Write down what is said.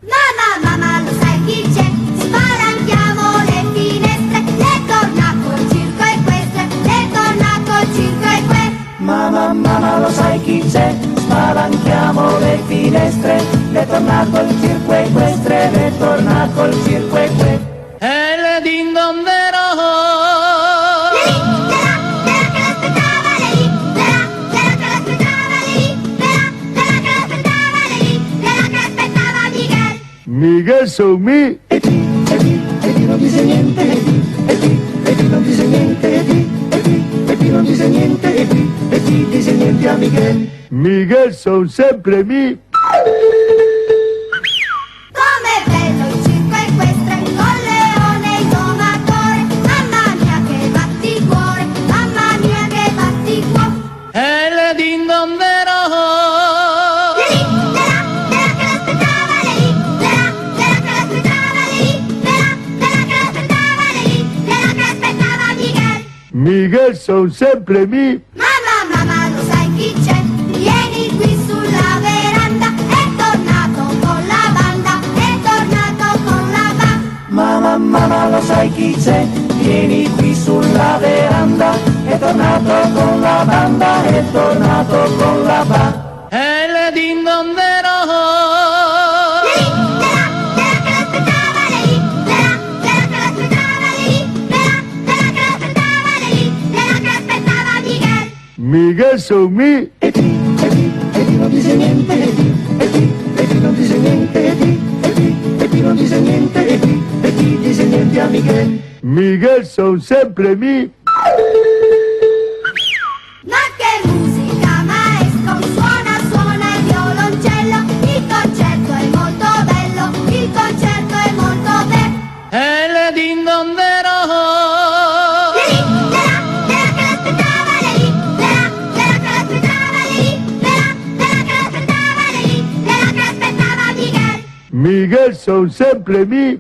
Mamma, lo sai chi c'è? Spalanchiamo le finestre, le torna col circo equestre, le torna col circo equestre. Mamma, lo sai chi c'è? Spalanchiamo le finestre, le torna col circo equestre, le torna col circo equestre. E le din don de Miguel son mi. Edi non dice niente, Edi non dice niente, Edi non dice niente, Edi dice niente a Miguel. Miguel son sempre mi. Com'è bello il circo equestre, con leone e domatore. Mamma mia che batticuore, mamma mia che batticuore. E le din don de Miguel son sempre mi. Mamma, lo sai chi c'è? Vieni qui sulla veranda, è tornato con la banda, è tornato con la banda. Mamma, lo sai chi c'è? Vieni qui sulla veranda, è tornato con la banda, è tornato con la banda. E le din don de Miguel son mi. Edi non dice niente, Edi non dice niente, Edi non dice niente, Edi dice niente a Miguel. Miguel son sempre mi. Ma che musica maestro, suona il violoncello, il concerto è molto bello, il concerto è molto bello. E le din don de Miguel son sempre mi.